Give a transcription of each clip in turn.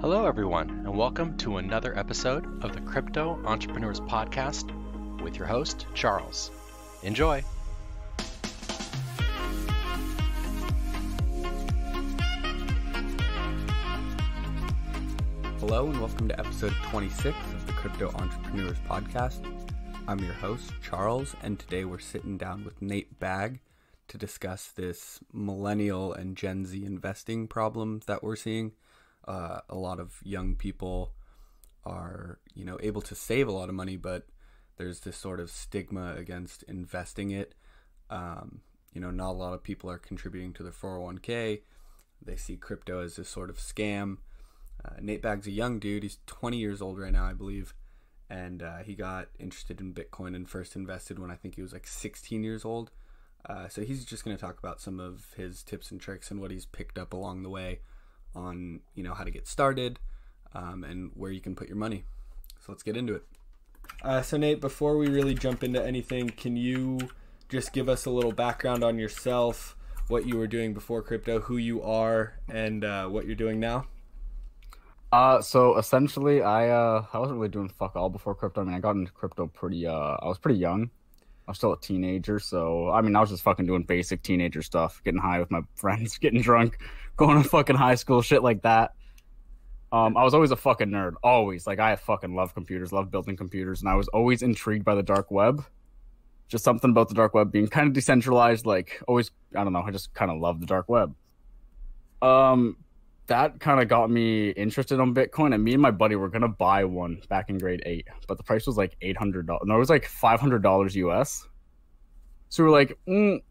Hello, everyone, and welcome to another episode of the Crypto Entrepreneurs Podcast with your host, Charles. Enjoy. Hello, and welcome to episode 26 of the Crypto Entrepreneurs Podcast. I'm your host, Charles, and today we're sitting down with NateBag to discuss this millennial and Gen Z investing problem that we're seeing. A lot of young people are, able to save a lot of money, but there's this sort of stigma against investing it. Not a lot of people are contributing to their 401k. They see crypto as this sort of scam. NateBag's a young dude. He's 20 years old right now, I believe. And he got interested in Bitcoin and first invested when I think he was like 16 years old. So he's just going to talk about some of his tips and tricks and what he's picked up along the way on how to get started and where you can put your money. So let's get into it. So Nate, before we really jump into anything, can you just give us a little background on yourself, what you were doing before crypto, who you are, and what you're doing now? So essentially I wasn't really doing fuck all before crypto. I mean, I got into crypto I was pretty young. I was still a teenager, so I was just fucking doing basic teenager stuff, getting high with my friends, getting drunk, going to fucking high school, shit like that. I was always a fucking nerd, always. Like, I fucking love computers, love building computers, and I was always intrigued by the dark web. Just something about the dark web being kind of decentralized, like, always, I don't know, I just kind of love the dark web. That kind of got me interested on Bitcoin, and me and my buddy were gonna buy one back in grade 8, but the price was like $800. No, it was like $500 US. So we're like,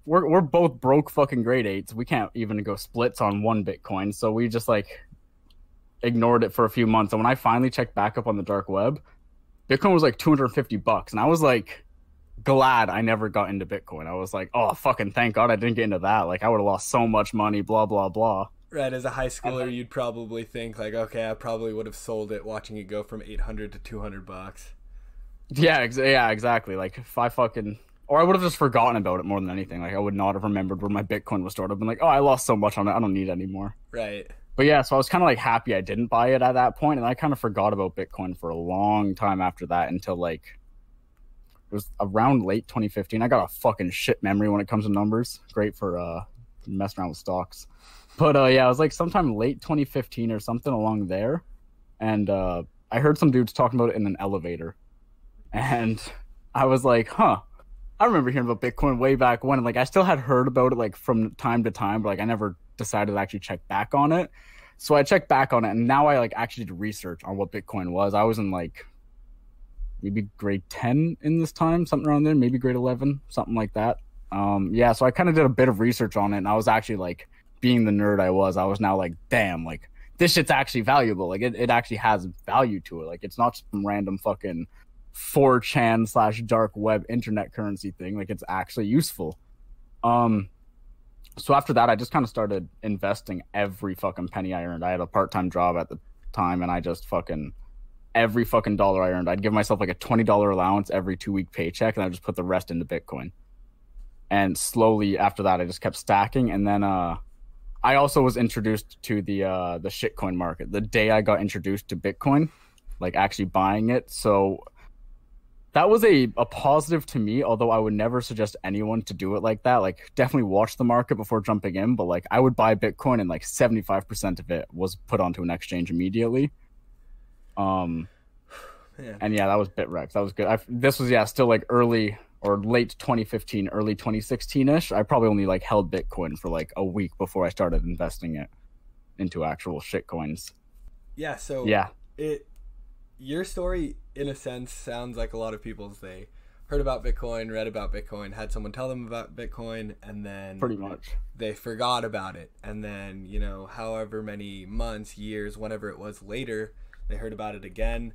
we're both broke fucking grade 8s. We can't even go splits on one Bitcoin. So we just like ignored it for a few months. And when I finally checked back up on the dark web, Bitcoin was like $250, and I was like glad I never got into Bitcoin. I was like, oh fucking thank God I didn't get into that. Like, I would have lost so much money. Blah blah blah. Right, as a high schooler, you'd probably think like, okay, I probably would have sold it watching it go from $800 to $200. Yeah, exactly. Like, if I fucking, or I would have just forgotten about it more than anything. Like, I would not have remembered where my Bitcoin was stored. I've been like, oh, I lost so much on it, I don't need it anymore. Right. But yeah, so I was kind of like happy I didn't buy it at that point, and I kind of forgot about Bitcoin for a long time after that until like it was around late 2015. I got a fucking shit memory when it comes to numbers. Great for messing around with stocks. But yeah, it was like sometime late 2015 or something along there. And I heard some dudes talking about it in an elevator. And I was like, I remember hearing about Bitcoin way back when. And like, I still had heard about it like from time to time, but like I never decided to actually check back on it. So I checked back on it, and now I like actually did research on what Bitcoin was. I was in like maybe grade 10 in this time, something around there, maybe grade 11, something like that. Yeah, so I kind of did a bit of research on it, and I was actually like, being the nerd I was now like, damn, like this shit's actually valuable. Like it actually has value to it. Like, it's not some random fucking 4chan / dark web internet currency thing. Like, it's actually useful. So after that, I just kind of started investing every fucking penny I earned. I had a part-time job at the time, and I just fucking every fucking dollar I earned, I'd give myself like a $20 allowance every 2-week paycheck, and I just put the rest into Bitcoin. And slowly after that, I just kept stacking. And then I also was introduced to the shitcoin market the day I got introduced to Bitcoin, like actually buying it. So that was a positive to me, although I would never suggest anyone to do it like that. Like, definitely watch the market before jumping in, but like I would buy Bitcoin and like 75% of it was put onto an exchange immediately. And yeah, that was Bitrex. That was good. This was still like early or late 2015, early 2016-ish. I probably only like held Bitcoin for like a week before I started investing it into actual shitcoins. Yeah, so yeah. Your story, in a sense, sounds like a lot of people's. They heard about Bitcoin, read about Bitcoin, had someone tell them about Bitcoin, and then pretty much they forgot about it. And then, however many months, years, whenever it was later, they heard about it again.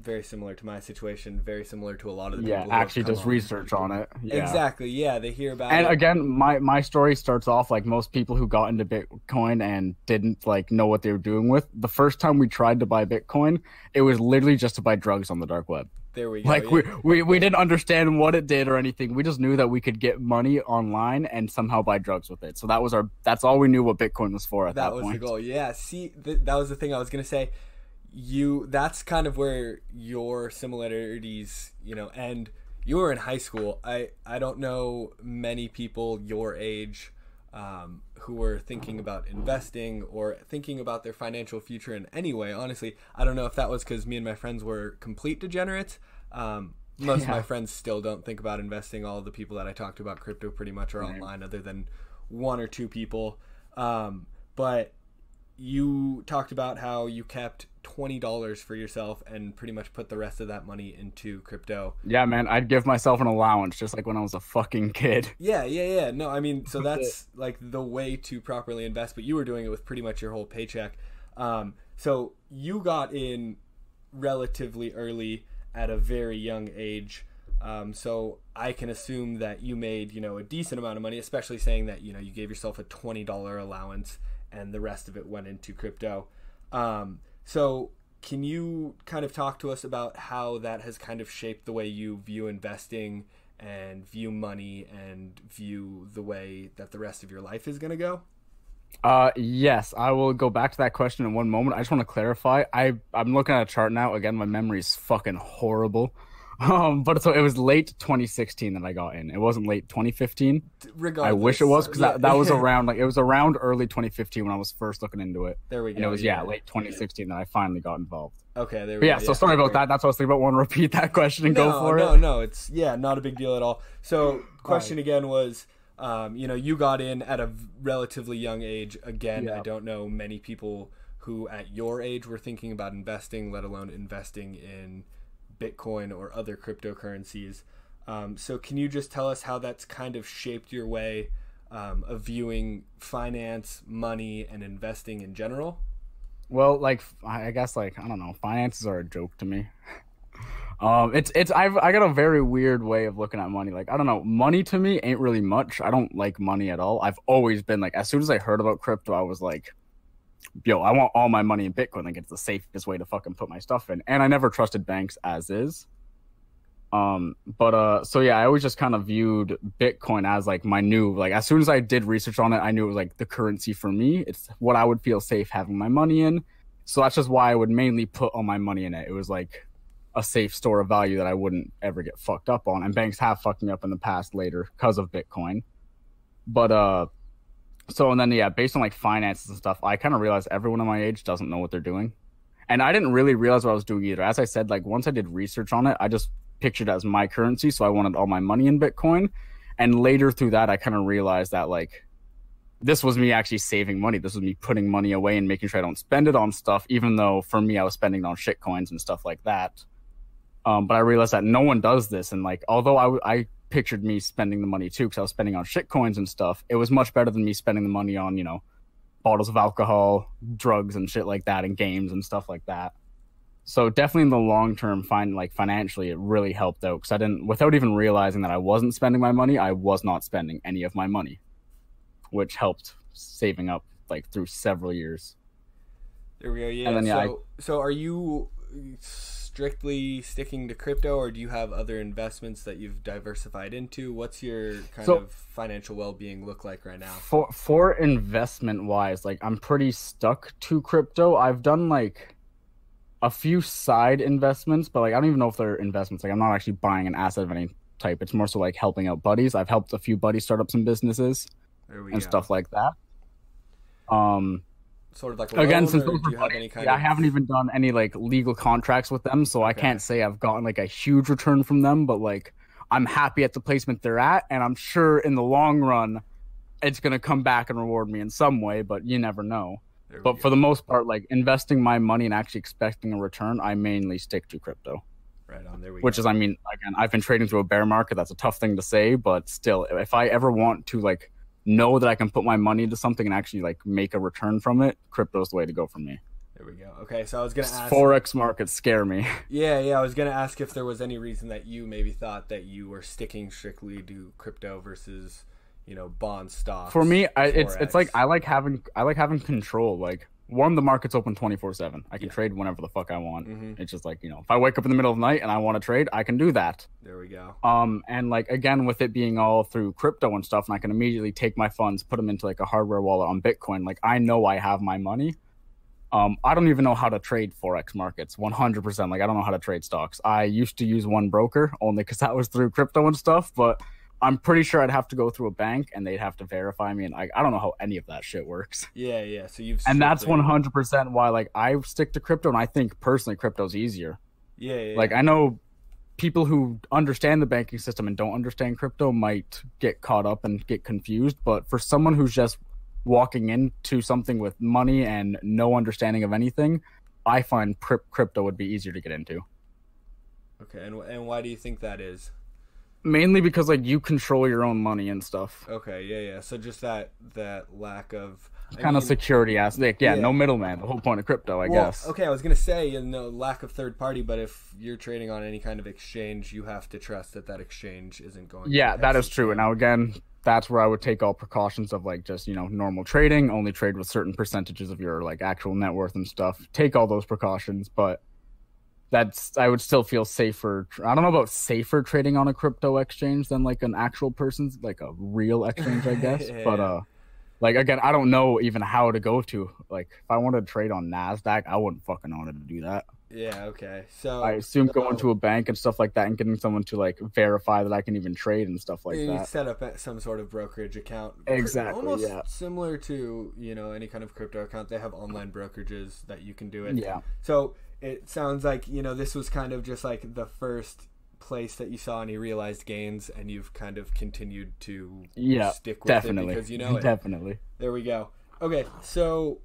Very similar to my situation, very similar to a lot of the people who actually does research on it. Yeah. Exactly, yeah, they hear about it. And again, my story starts off like most people who got into Bitcoin and didn't like know what they were doing with. The first time we tried to buy Bitcoin, it was literally just to buy drugs on the dark web. There we go. Like yeah. we didn't understand what it did or anything. We just knew that we could get money online and somehow buy drugs with it. So that's all we knew what Bitcoin was for at that point. That was the goal. Yeah. See, that was the thing I was gonna say. That's kind of where your similarities, end. You were in high school. I don't know many people your age who were thinking about investing or thinking about their financial future in any way. Honestly, I don't know if that was because me and my friends were complete degenerates. Most of my friends still don't think about investing. All of the people that I talked about crypto pretty much are online, other than one or two people. But you talked about how you kept $20 for yourself and pretty much put the rest of that money into crypto. Yeah, man, I'd give myself an allowance just like when I was a fucking kid. Yeah. No, I mean, so that's like the way to properly invest, but you were doing it with pretty much your whole paycheck. So you got in relatively early at a very young age. So I can assume that you made, a decent amount of money, especially saying that, you gave yourself a $20 allowance and the rest of it went into crypto. So can you kind of talk to us about how that has kind of shaped the way you view investing and view money and view the way that the rest of your life is going to go? Yes, I will go back to that question in one moment. I just want to clarify. I'm looking at a chart now. Again, my memory is fucking horrible. But so it was late 2016 that I got in. It wasn't late 2015. Regardless, I wish it was, because that was around it was around early 2015 when I was first looking into it. There we go. And it was late 2016 that I finally got involved. Okay, there we go. Yeah, so sorry about that. That's what I was thinking about. Want to repeat that question and go for it? No, it's not a big deal at all. So question again was, you got in at a relatively young age. Again, I don't know many people who at your age were thinking about investing, let alone investing in Bitcoin or other cryptocurrencies. So can you just tell us how that's kind of shaped your way of viewing finance, money, and investing in general? Well, I guess I don't know. Finances are a joke to me. I got a very weird way of looking at money. I don't know. Money to me ain't really much. I don't like money at all. I've always been as soon as I heard about crypto, I was like, yo, I want all my money in Bitcoin. It's the safest way to fucking put my stuff in. And I never trusted banks as is. So yeah, I always just kind of viewed Bitcoin as my new, as soon as I did research on it, I knew it was the currency for me. It's what I would feel safe having my money in. So that's just why I would mainly put all my money in it. It was a safe store of value that I wouldn't ever get fucked up on. And banks have fucked me up in the past later because of Bitcoin. But, so, and then, based on finances and stuff, I kind of realized everyone in my age doesn't know what they're doing. And I didn't really realize what I was doing either. As I said, once I did research on it, I just pictured it as my currency. So I wanted all my money in Bitcoin. And later through that, I kind of realized that this was me actually saving money. This was me putting money away and making sure I don't spend it on stuff, even though for me, I was spending it on shit coins and stuff like that. But I realized that no one does this. And although I pictured me spending the money too, because I was spending on shit coins and stuff, it was much better than me spending the money on, bottles of alcohol, drugs and shit like that, and games and stuff like that. So definitely in the long term, financially, it really helped out, because without even realizing that I wasn't spending my money, I was not spending any of my money, which helped saving up through several years. There we go. Yeah. And then, so are you strictly sticking to crypto, or do you have other investments that you've diversified into? What's your kind of financial well-being look like right now? For investment wise, I'm pretty stuck to crypto. I've done a few side investments, but I don't even know if they're investments. I'm not actually buying an asset of any type. It's more so helping out buddies. I've helped a few buddies start up some businesses and stuff like that. Sort of a loan, since or do you have any kind I haven't even done any legal contracts with them, so I can't say I've gotten a huge return from them, but I'm happy at the placement they're at, and I'm sure in the long run it's gonna come back and reward me in some way, but you never know. But for the most part, investing my money and actually expecting a return, I mainly stick to crypto. Right on, there we go. Which is, again, I've been trading through a bear market. That's a tough thing to say, but still, if I ever want to know that I can put my money into something and actually make a return from it, crypto's the way to go for me. There we go. Okay, so I was gonna ask. Forex markets scare me. Yeah. I was gonna ask if there was any reason that you maybe thought that you were sticking strictly to crypto versus, bond stocks. For me, I like having control. one, the market's open 24/7. I can trade whenever the fuck I want. It's just like, if I wake up in the middle of the night and I want to trade, I can do that. There we go. And like, again, with it being all through crypto and stuff, and I can immediately take my funds, put them into like a hardware wallet on Bitcoin. Like, I know I have my money. I don't even know how to trade Forex markets 100%. Like, I don't know how to trade stocks. I used to use one broker only because that was through crypto and stuff, but I'm pretty sure I'd have to go through a bank and they'd have to verify me, and I don't know how any of that shit works. Yeah. So and that's 100% why like I stick to crypto, and I think personally crypto's easier. Yeah. Like, I know people who understand the banking system and don't understand crypto might get caught up and get confused, but for someone who's just walking into something with money and no understanding of anything, I find crypto would be easier to get into. Okay, and why do you think that is? Mainly because like you control your own money and stuff. Okay, yeah. So just that lack of kind of security aspect. Yeah, no middleman. The whole point of crypto, I guess. Okay, I was gonna say lack of third party, but if you're trading on any kind of exchange, you have to trust that exchange isn't going. Yeah, that is true. And now again, that's where I would take all precautions of like just normal trading. Only trade with certain percentages of your like actual net worth and stuff. Take all those precautions, but I would still feel safer. I don't know about safer trading on a crypto exchange than like an actual person's, like a real exchange, I guess. Yeah. But like again, I don't know even how to go to. Like, if I wanted to trade on NateBag, I wouldn't fucking know how to do that. Yeah. Okay. So I assume going to a bank and stuff like that and getting someone to like verify that I can even trade and stuff like that. You set up some sort of brokerage account. Exactly. Almost similar to any kind of crypto account. They have online brokerages that you can do it. Yeah. So it sounds like this was kind of just like the first place that you saw any realized gains, and you've kind of continued to stick with it because Definitely. There we go. Okay, so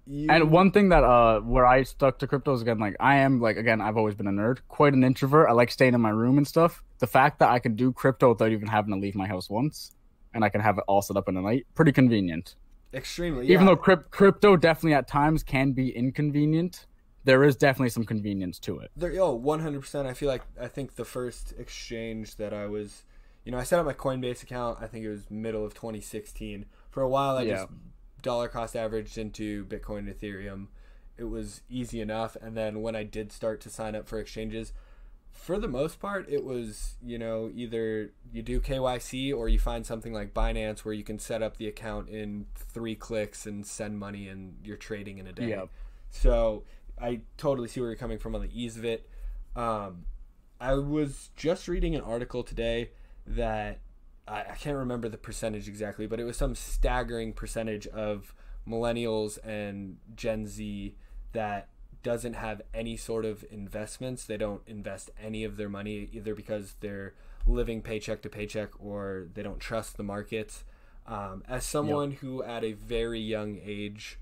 and one thing that where I stuck to crypto is, again, like I am like, again, I've always been a nerd, quite an introvert. I like staying in my room and stuff. The fact that I can do crypto without even having to leave my house once, and I can have it all set up in the night, pretty convenient. Extremely. Yeah. Even though crypto definitely at times can be inconvenient, there is definitely some convenience to it. 100%. I think the first exchange that I was, I set up my Coinbase account, I think it was middle of 2016. For a while, I just dollar cost averaged into Bitcoin and Ethereum. It was easy enough. And then when I did start to sign up for exchanges, for the most part, it was, either you do KYC or you find something like Binance where you can set up the account in 3 clicks and send money and you're trading in a day. Yep. So I totally see where you're coming from on the ease of it. I was just reading an article today that I can't remember the percentage exactly, but it was some staggering percentage of millennials and Gen Z that doesn't have any sort of investments. They don't invest any of their money, either because they're living paycheck to paycheck or they don't trust the markets. As someone who at a very young age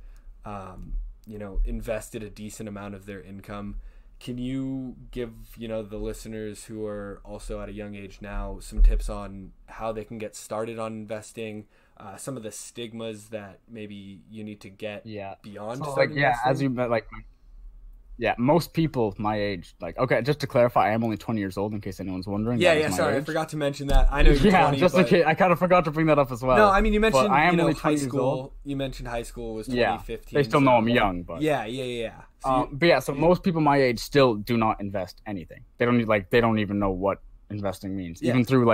invested a decent amount of their income, can you give the listeners who are also at a young age now some tips on how they can get started on investing, some of the stigmas that maybe you need to get beyond starting investing? As you met, like, most people my age, like, okay, just to clarify, I am only 20 years old in case anyone's wondering. Sorry, I forgot to mention that. I know you're 20, just in case, I kind of forgot to bring that up as well. No, I mean, you mentioned high school. You mentioned high school was 2015. They still know I'm young, but so most people my age still do not invest anything. They don't even know what investing means. Even through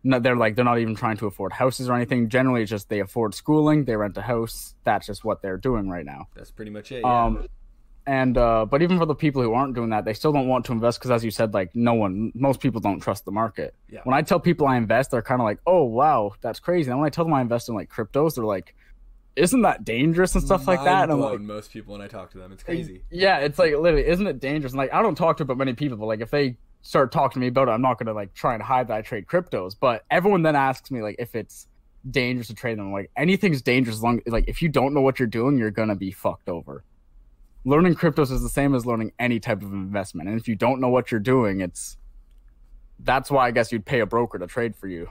they're not even trying to afford houses or anything. Generally, it's just they afford schooling, they rent a house. That's just what they're doing right now. That's pretty much it. Yeah. But even for the people who aren't doing that, they still don't want to invest because, as you said, like most people don't trust the market. Yeah. When I tell people I invest, they're kind of like, "Oh, wow, that's crazy." And when I tell them I invest in like cryptos, they're like, "Isn't that dangerous and stuff like that?" And I'm like, most people when I talk to them, it's crazy. Yeah, it's like literally, isn't it dangerous? And like, I don't talk to many people, but like if they start talking to me about it, I'm not gonna like try and hide that I trade cryptos. But everyone then asks me like if it's dangerous to trade them. I'm like, anything's dangerous as long like if you don't know what you're doing, you're gonna be fucked over. Learning cryptos is the same as learning any type of investment. And if you don't know what you're doing, that's why I guess you'd pay a broker to trade for you.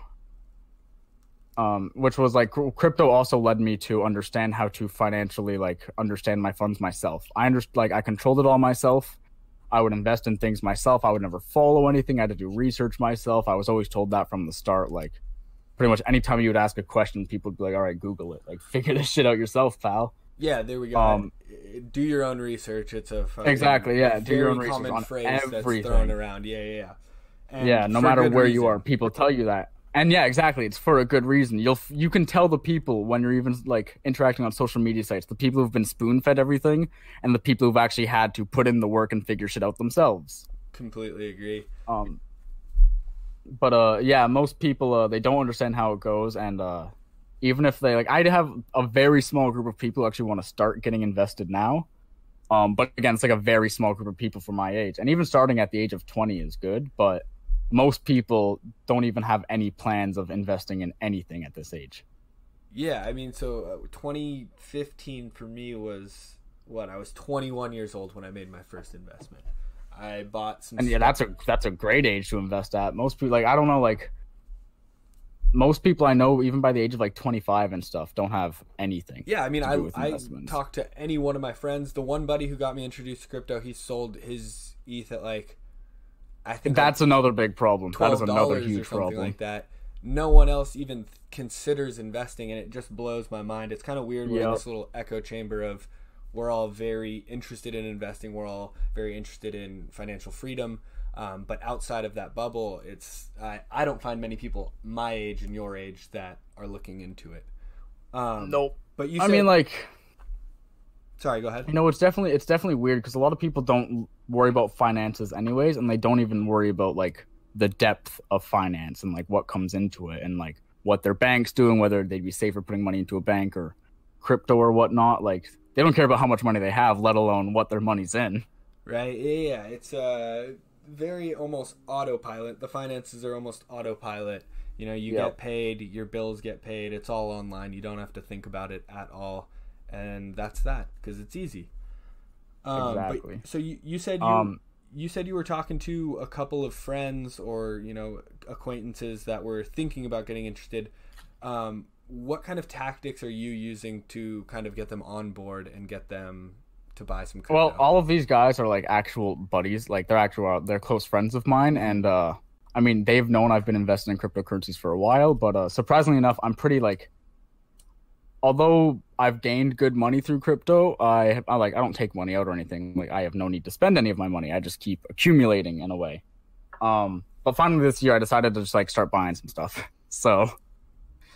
Which was like, crypto also led me to understand how to financially understand my funds myself. I controlled it all myself. I would invest in things myself. I would never follow anything. I had to do research myself. I was always told that from the start. Like, pretty much anytime you would ask a question, people would be like, all right, Google it. Like, figure this shit out yourself, pal. Yeah, there we go. Do your own research. It's a exactly, yeah. Do your own research common on phrase everything. that's thrown around. Yeah. And yeah, no matter where reason. you are, people tell you that. And yeah, exactly. It's for a good reason. You can tell the people when you're even like interacting on social media sites, the people who've been spoon-fed everything, and the people who've actually had to put in the work and figure shit out themselves. Completely agree. But yeah, most people they don't understand how it goes, and even if they like, I have a very small group of people who actually want to start getting invested now. But again, it's like a very small group of people for my age, and even starting at the age of 20 is good, but most people don't even have any plans of investing in anything at this age. Yeah, I mean, so 2015 for me was what? I was 21 years old when I made my first investment. I bought some. And yeah, that's a great age to invest at. Most people, like, I don't know, like most people I know, even by the age of like 25 and stuff, don't have anything. Yeah, I mean, I talked to any one of my friends. The one buddy who got me introduced to crypto, he sold his ETH at like, I think that's like another big problem. That is another huge or something problem. Like that. No one else even considers investing, and it just blows my mind. It's kind of weird. We're in this little echo chamber of we're all very interested in investing. We're all very interested in financial freedom. But outside of that bubble, I don't find many people my age and your age that are looking into it. Nope. But you I mean, like, sorry, go ahead. You know, it's definitely weird because a lot of people don't worry about finances anyways, and they don't even worry about like the depth of finance and like what comes into it and like what their bank's doing, whether they'd be safer putting money into a bank or crypto or whatnot. Like, they don't care about how much money they have, let alone what their money's in. Right. Yeah. It's very almost autopilot. The finances are almost autopilot. You know, you get paid, your bills get paid. It's all online. You don't have to think about it at all. And that's that, because it's easy. Exactly. But, so you said you said you were talking to a couple of friends or, you know, acquaintances that were thinking about getting interested. What kind of tactics are you using to kind of get them on board and get them to buy some crypto? Well, all of these guys are like actual buddies. Like, they're close friends of mine, and I mean, they've known I've been investing in cryptocurrencies for a while, but surprisingly enough, I'm pretty like, although I've gained good money through crypto, I don't take money out or anything. Like, I have no need to spend any of my money. I just keep accumulating in a way. But finally this year I decided to just like start buying some stuff. So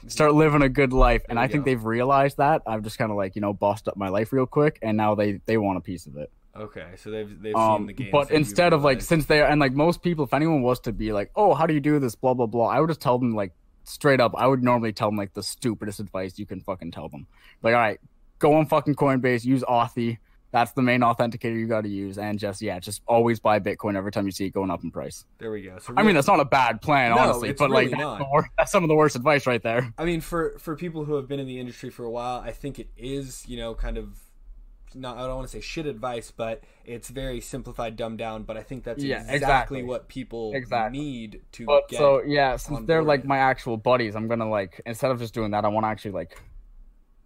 start living a good life. And I think they've realized that. I've just kind of like, you know, bossed up my life real quick, and now they want a piece of it. Okay, so they've seen the game. But instead of like, since they're, and like most people, if anyone was to be like, oh, how do you do this, blah blah blah, I would just tell them like straight up. I would normally tell them like the stupidest advice you can fucking tell them. Like, all right, go on fucking Coinbase, use Authy. That's the main authenticator you got to use, and just always buy Bitcoin every time you see it going up in price. There we go. So I mean, that's not a bad plan, honestly, but really like that's some of the worst advice right there. I mean, for people who have been in the industry for a while, I think it is, you know, kind of not, I don't want to say shit advice, but it's very simplified, dumbed down. But I think that's exactly what people need to get. So yeah, since they're like my actual buddies, I'm gonna like, instead of just doing that, I want to actually like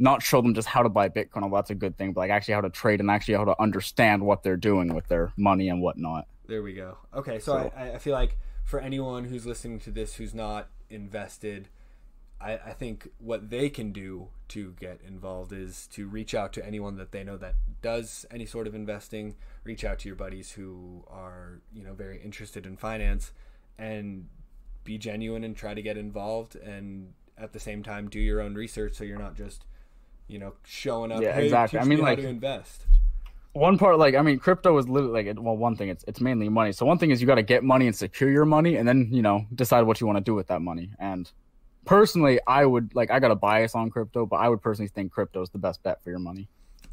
not show them just how to buy Bitcoin. Although that's a good thing, but like actually how to trade and actually how to understand what they're doing with their money and whatnot. There we go. Okay, so I feel like for anyone who's listening to this who's not invested, I think what they can do to get involved is to reach out to anyone that they know that does any sort of investing. Reach out to your buddies who are, you know, very interested in finance, and be genuine and try to get involved, and at the same time do your own research, so you're not just, you know, showing up. Yeah, hey, exactly. teach I mean, me like, how to invest. One part, like, I mean, crypto is literally like, well, one thing, it's mainly money. So one thing is you got to get money and secure your money, and then, you know, decide what you want to do with that money. And personally, I would, like, I got a bias on crypto, but I would personally think crypto is the best bet for your money.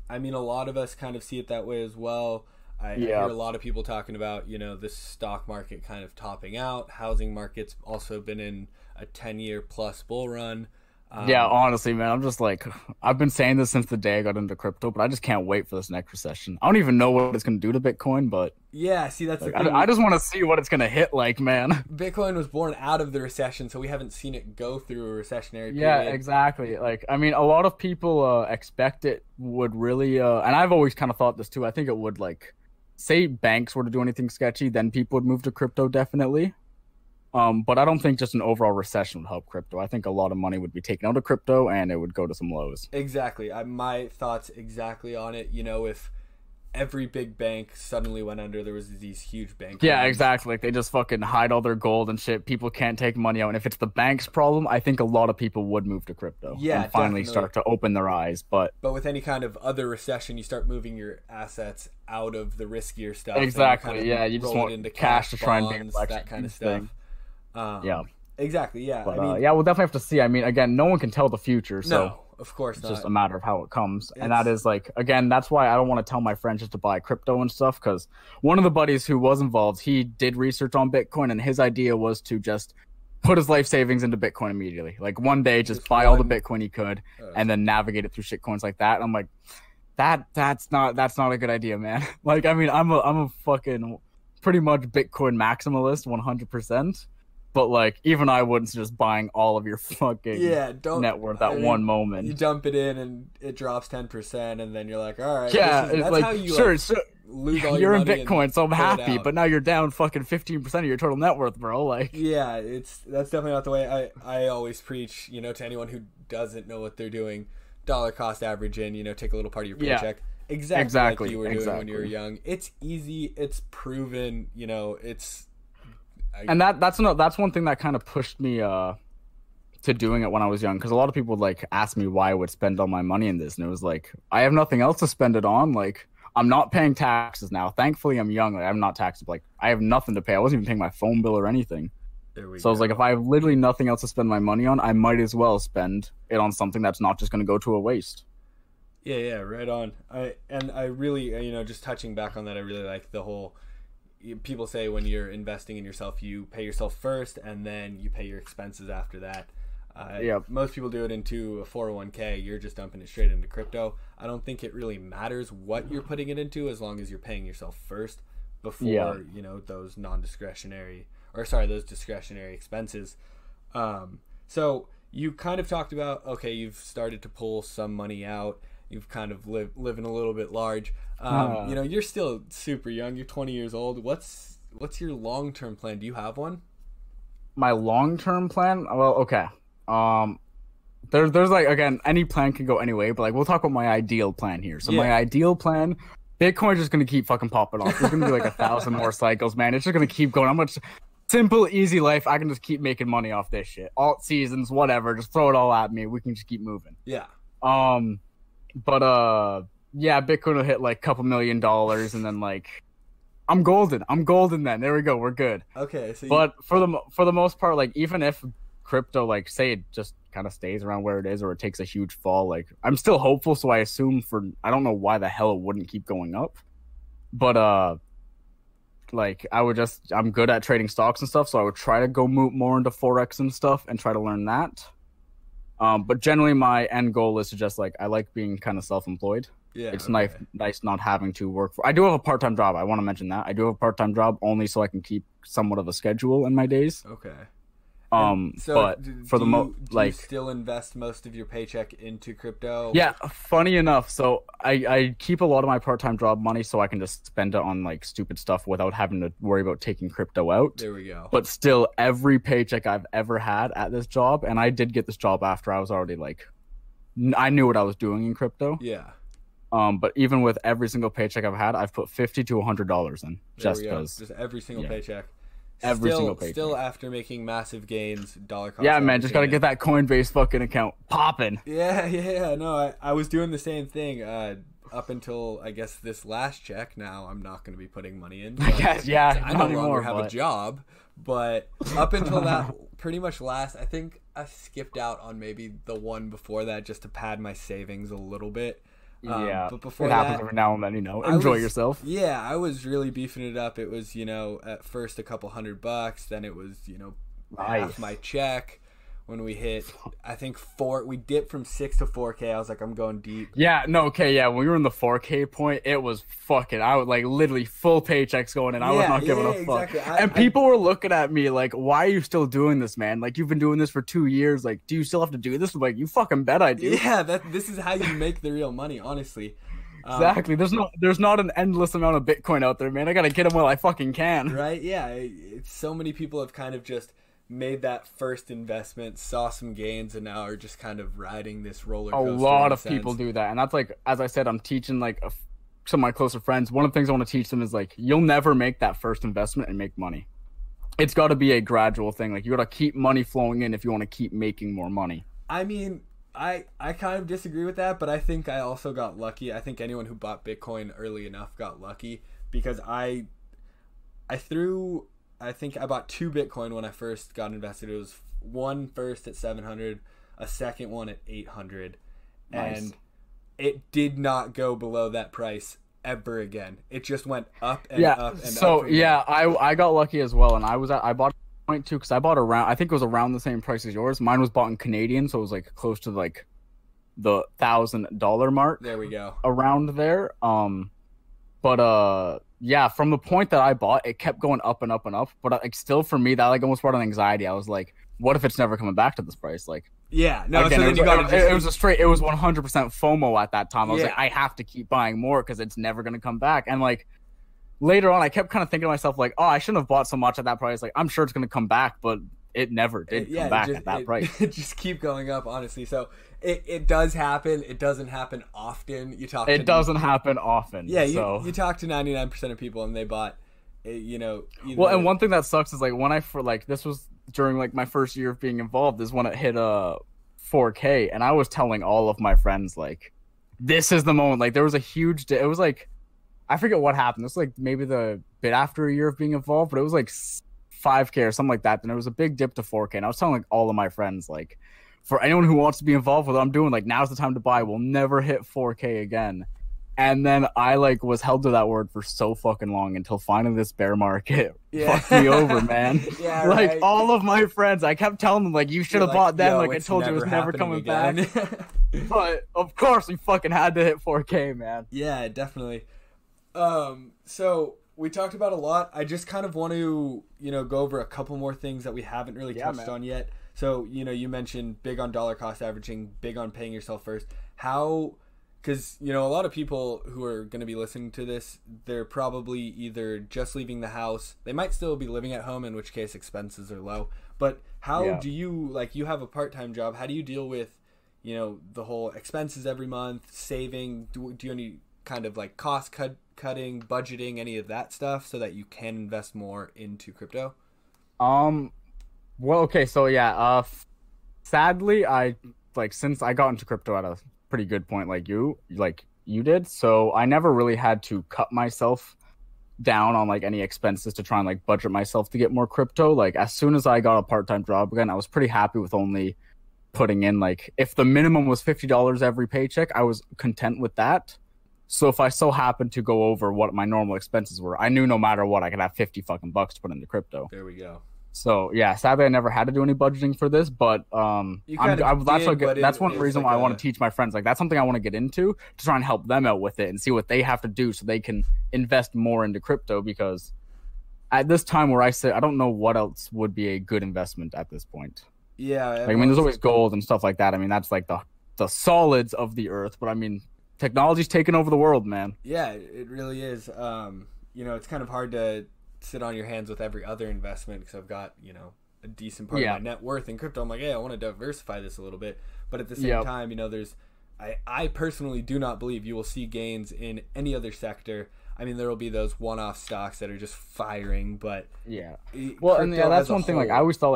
I mean, a lot of us kind of see it that way as well. I hear a lot of people talking about, you know, the stock market kind of topping out. Housing market's also been in a 10-year plus bull run. Yeah, honestly, man, I'm just like, I've been saying this since the day I got into crypto, but I just can't wait for this next recession. I don't even know what it's going to do to Bitcoin, but yeah, see, that's like, the thing. I just want to see what it's going to hit like, man. Bitcoin was born out of the recession, so we haven't seen it go through a recessionary period. Yeah, exactly. Like, I mean, a lot of people expect it would really, and I've always kind of thought this too. I think it would, like, say banks were to do anything sketchy, then people would move to crypto, definitely. But I don't think just an overall recession would help crypto. I think a lot of money would be taken out of crypto and it would go to some lows. Exactly. My thoughts exactly on it. You know, if every big bank suddenly went under, there was these huge bank Yeah, runs. exactly. Like they just fucking hide all their gold and shit. People can't take money out. And if it's the bank's problem, I think a lot of people would move to crypto. Yeah, and finally definitely. start to open their eyes. But with any kind of other recession, you start moving your assets out of the riskier stuff. and exactly, kind of yeah, you just roll it want into cash to try and be bonds, an that kind of stuff. thing. Yeah. Exactly. Yeah. But I mean, yeah, we'll definitely have to see. I mean, again, no one can tell the future, so no, of course it's not. just a matter of how it comes. And that is like, again, that's why I don't want to tell my friends just to buy crypto and stuff, because one of the buddies who was involved, he did research on Bitcoin, and his idea was to just put his life savings into Bitcoin immediately. Like one day, just buy all the Bitcoin he could, and then navigate it through shitcoins like that. And I'm like, that's not a good idea, man. Like, I mean, I'm a fucking pretty much Bitcoin maximalist, 100%. But like, even I wouldn't suggest buying all of your fucking net worth at one moment. You dump it in and it drops 10%, and then you're like, all right, yeah, that's like, how you sure, lose all you're your in money Bitcoin, so I'm pull it happy. out. But now you're down fucking 15% of your total net worth, bro. Like, yeah, that's definitely not the way I always preach. You know, to anyone who doesn't know what they're doing, dollar cost average in. You know, take a little part of your paycheck. Exactly like you were doing when you were young. It's easy. It's proven. You know, and that's one thing that kind of pushed me to doing it when I was young, because a lot of people would like ask me why I would spend all my money in this, and it was like, I have nothing else to spend it on. Like, I'm not paying taxes now. Thankfully, I'm young. Like, I'm not taxable. Like, I have nothing to pay. I wasn't even paying my phone bill or anything. So I was like, if I have literally nothing else to spend my money on, I might as well spend it on something that's not just going to go to a waste. Yeah, right on. I really, you know, just touching back on that, I really like the whole. People say when you're investing in yourself, you pay yourself first, and then you pay your expenses after that. Most people do it into a 401k. You're just dumping it straight into crypto. I don't think it really matters what you're putting it into, as long as you're paying yourself first before you know those discretionary expenses. So you kind of talked about, okay, you've started to pull some money out. You've kind of living a little bit large. You know, you're still super young. You're 20 years old. What's your long-term plan? Do you have one? My long-term plan? Well, okay. There's like, again, any plan can go anyway, but like, we'll talk about my ideal plan here. So my ideal plan, Bitcoin's just going to keep fucking popping off. There's going to be like 1,000 more cycles, man. It's just going to keep going. How much simple, easy life. I can just keep making money off this shit. Alt seasons, whatever. Just throw it all at me. We can just keep moving. Yeah. Yeah, Bitcoin will hit like a couple $1 million, and then like, I'm golden then. There we go. We're good. Okay. So but for the most part, like, even if crypto, like, say it just kind of stays around where it is, or it takes a huge fall, like, I'm still hopeful. So I assume I don't know why the hell it wouldn't keep going up, but like, I'm good at trading stocks and stuff, so I would try to go more into Forex and stuff and try to learn that. But generally my end goal is to just, like, I like being kind of self-employed. Yeah, it's nice not having to work for. I do have a part-time job. I want to mention that. I do have a part-time job only so I can keep somewhat of a schedule in my days. Okay. So but for do you still invest most of your paycheck into crypto? Yeah, funny enough. So I keep a lot of my part-time job money so I can just spend it on like stupid stuff without having to worry about taking crypto out. There we go. But still, every paycheck I've ever had at this job, and I did get this job after I was already like, I knew what I was doing in crypto. Yeah. But even with every single paycheck I've had, I've put $50 to $100 in just because. Just every single paycheck. Single paycheck. Still after making massive gains, dollar cost. Yeah, man, just gotta get that Coinbase fucking account popping. Yeah. No, I was doing the same thing up until I guess this last check. Now I'm not going to be putting money in. I no longer have a job. But up until that, pretty much I think I skipped out on maybe the one before that just to pad my savings a little bit. But before it happens every now and then, enjoy yourself. Yeah, I was really beefing it up. It was, at first a couple $100, then it was, half my check. When we hit, I think we dipped from 6 to 4K. I was like, I'm going deep. Yeah, no, okay, yeah. When we were in the 4K point, it was fucking. I would like literally full paychecks going in. I was not giving a fuck. Exactly. People were looking at me like, "Why are you still doing this, man? Like, you've been doing this for 2 years. Like, do you still have to do this?" I'm like, you fucking bet I do. Yeah, this is how you make the real money, honestly. Exactly. There's not an endless amount of Bitcoin out there, man. I gotta get them while I fucking can. Right? Yeah. So many people have kind of just made that first investment, saw some gains, and now are just kind of riding this roller A coaster. lot of people do that, and that's like, as I said, I'm teaching like some of my closer friends. One of the things I want to teach them is like, you'll never make that first investment and make money. It's got to be a gradual thing. Like, you got to keep money flowing in if you want to keep making more money. I mean, I kind of disagree with that, but I think I also got lucky. I think anyone who bought Bitcoin early enough got lucky, because I think I bought 2 Bitcoin when I first got invested. It was one first at 700, a second one at 800, Nice. and it did not go below that price ever again. It just went up and Yeah. up and up. So from yeah, there. I got lucky as well, and I bought 0.2 because I bought around. I think it was around the same price as yours. Mine was bought in Canadian, so it was like close to like the $1,000 mark. There we go. Around there. But yeah, from the point that I bought, it kept going up and up and up. But like, still for me, that like almost brought an anxiety. I was like, what if it's never coming back to this price? Like, Yeah, no. again, So then you got to it was 100% FOMO at that time. I was Yeah. like, I have to keep buying more because it's never gonna come back. And like later on, I kept kind of thinking to myself like, oh, I shouldn't have bought so much at that price. Like, I'm sure it's gonna come back, but it never did come back at that price. It just keep going up, honestly. So it does happen. It doesn't happen often. It doesn't happen often. Yeah, so. you talk to 99% of people and they bought, either, Well, and one thing that sucks is like when this was during like my first year of being involved, is when it hit 4K, and I was telling all of my friends like, this is the moment. Like, there was a huge it was like, I forget what happened. This was like maybe the bit after a year of being involved, but it was like 5K or something like that. Then there was a big dip to 4K, and I was telling like all of my friends like, for anyone who wants to be involved with what I'm doing, like, now's the time to buy. We'll never hit 4K again. And then I like was held to that word for so fucking long until finally this bear market fucked me over, man. Yeah, like right. all of my friends, I kept telling them like, you should have bought then. Yo, Like, I it's told you it was never coming happening back. again. But of course we fucking had to hit 4K, man. Yeah, definitely. So we talked about a lot. I just kind of want to, go over a couple more things that we haven't really touched on yet. So, you mentioned big on dollar cost averaging, big on paying yourself first. Because, a lot of people who are going to be listening to this, they're probably either just leaving the house. They might still be living at home, in which case expenses are low. But how do you, like, you have a part-time job. How do you deal with, the whole expenses every month, saving? Do you any kind of like cost cutting, budgeting, any of that stuff so that you can invest more into crypto? Well, okay, so yeah, sadly, since I got into crypto at a pretty good point, like you did, so I never really had to cut myself down on like any expenses to try and like budget myself to get more crypto. Like, as soon as I got a part-time job again, I was pretty happy with only putting in, like, if the minimum was $50 every paycheck, I was content with that. So if I so happened to go over what my normal expenses were, I knew no matter what, I could have 50 fucking bucks to put into crypto. There we go. So yeah, sadly I never had to do any budgeting for this, but that's one reason why I want to teach my friends. Like, that's something I want to get into to try and help them out with it and see what they have to do so they can invest more into crypto, because at this time where I say I don't know what else would be a good investment at this point. Yeah, like, I mean, there's always gold and stuff like that. I mean, that's like the solids of the earth, but I mean, technology's taken over the world, man. Yeah, it really is. It's kind of hard to sit on your hands with every other investment, because I've got, a decent part of my net worth in crypto. I'm like, hey, I want to diversify this a little bit. But at the same time, I personally do not believe you will see gains in any other sector. I mean, there will be those one-off stocks that are just firing, but that's one thing. Like, I always thought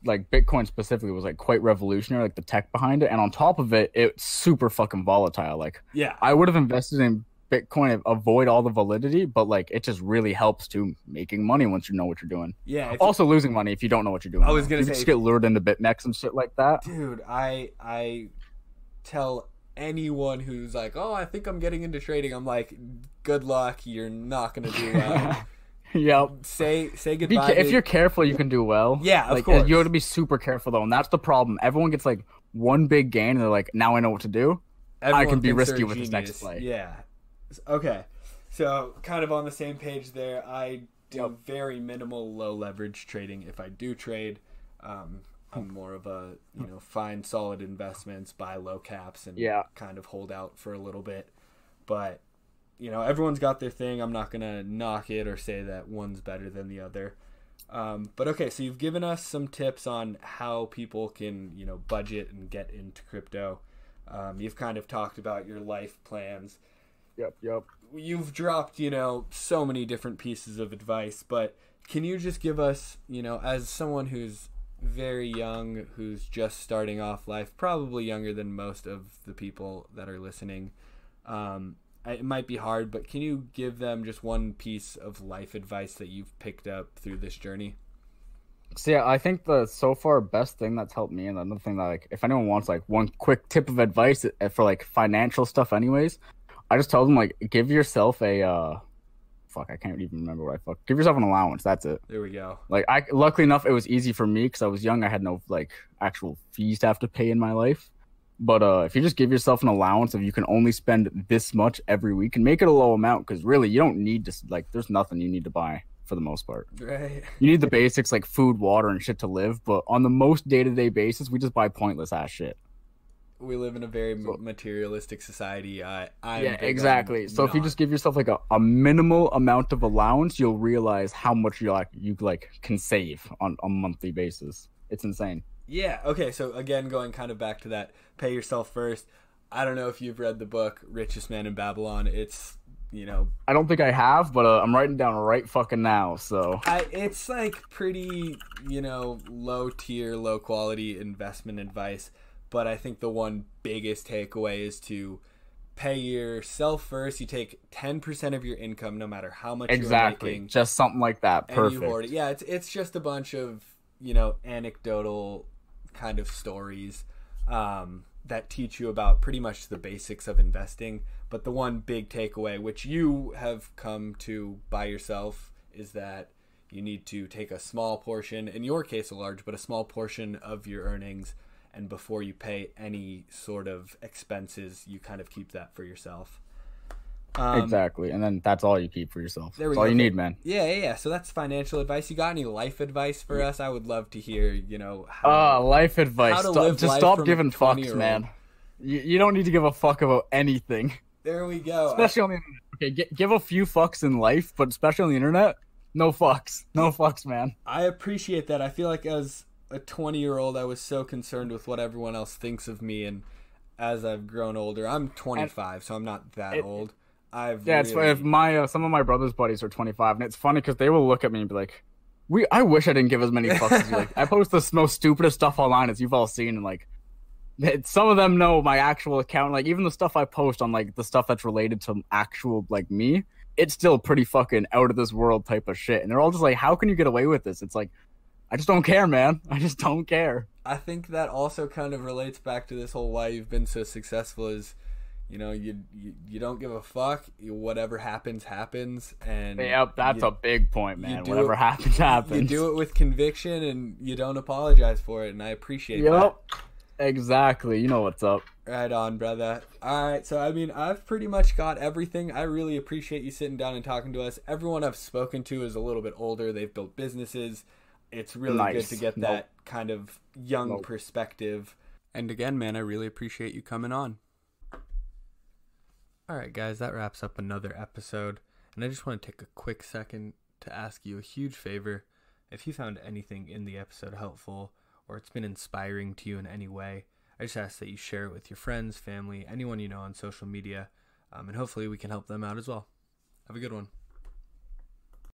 like Bitcoin specifically was like quite revolutionary, like the tech behind it, and on top of it, it's super fucking volatile. Like, I would have invested in Bitcoin and avoid all the validity, but like, it just really helps to making money once you know what you're doing. Yeah. Also losing money if you don't know what you're doing. I was gonna say, just get lured into BitMEX and shit like that. Dude, I tell anyone who's like, oh, I think I'm getting into trading, I'm like, good luck, you're not gonna do well. Yep. Say goodbye. If you're careful, you can do well. Yeah, of course. You have to be super careful though, and that's the problem. Everyone gets like one big gain, and they're like, now I know what to do. Everyone I can be risky with this next play. Yeah. Okay. So kind of on the same page there. I do very minimal low leverage trading. If I do trade, I'm more of a find solid investments, buy low caps, and kind of hold out for a little bit. But everyone's got their thing. I'm not gonna knock it or say that one's better than the other. But okay, so you've given us some tips on how people can, budget and get into crypto. You've kind of talked about your life plans. Yep. You've dropped, so many different pieces of advice, but can you just give us, as someone who's very young, who's just starting off life, probably younger than most of the people that are listening, it might be hard, but can you give them just one piece of life advice that you've picked up through this journey? So yeah, I think the so far best thing that's helped me, and another thing that like if anyone wants like one quick tip of advice for like financial stuff anyways, I just tell them like give yourself a I can't even remember what give yourself an allowance. That's it. There we go. Like luckily enough it was easy for me because I was young. I had no like actual fees to have to pay in my life. But if you just give yourself an allowance of you can only spend this much every week and make it a low amount, because really you don't need to like there's nothing you need to buy for the most part. Right. You need the basics like food, water, and shit to live. But on the most day-to-day basis, we just buy pointless ass shit. We live in a very materialistic society. Yeah, exactly. So if you just give yourself like a minimal amount of allowance, you'll realize how much you can save on a monthly basis. It's insane. Yeah. Okay. So again, going kind of back to that, pay yourself first. I don't know if you've read the book Richest Man in Babylon. It's, I don't think I have, but I'm writing down right fucking now. So it's like pretty, low tier, low quality investment advice. But I think the one biggest takeaway is to pay yourself first. You take 10% of your income, no matter how much you're making. Just something like that. Perfect. And you hoard it. Yeah. It's just a bunch of, anecdotal kind of stories that teach you about pretty much the basics of investing. But the one big takeaway, which you have come to by yourself, is that you need to take a small portion, in your case a large, but a small portion of your earnings, and before you pay any sort of expenses, you kind of keep that for yourself. Exactly, and then that's all you keep for yourself. That's all you need, man. Yeah. So that's financial advice. You got any life advice for us? I would love to hear, life advice. How to live life stop from giving a fucks, 20-year-old. man. You don't need to give a fuck about anything. There we go. Especially on the internet. Okay, give a few fucks in life, but especially on the internet, no fucks. No fucks, man. I appreciate that. I feel like as a 20-year-old, I was so concerned with what everyone else thinks of me, and as I've grown older, I'm 25, so I'm not that old. It's if some of my brother's buddies are 25, and it's funny because they will look at me and be like, I wish I didn't give as many fucks as you. Like, I post the most stupidest stuff online, as you've all seen, and like, some of them know my actual account. Like, even the stuff I post on like the stuff that's related to actual like me, it's still pretty fucking out of this world type of shit, and they're all just like, how can you get away with this? It's like, I just don't care, man. I just don't care. I think that also kind of relates back to this whole why you've been so successful is, you don't give a fuck. Whatever happens, and that's a big point, man. Whatever happens. You do it with conviction, and you don't apologize for it, and I appreciate that. Exactly. You know what's up. Right on, brother. All right, so I've pretty much got everything. I really appreciate you sitting down and talking to us. Everyone I've spoken to is a little bit older. They've built businesses. It's really good to get that kind of young perspective. And again, man, I really appreciate you coming on. All right, guys, that wraps up another episode. And I just want to take a quick second to ask you a huge favor. If you found anything in the episode helpful, or it's been inspiring to you in any way, I just ask that you share it with your friends, family, anyone you know on social media, and hopefully we can help them out as well. Have a good one.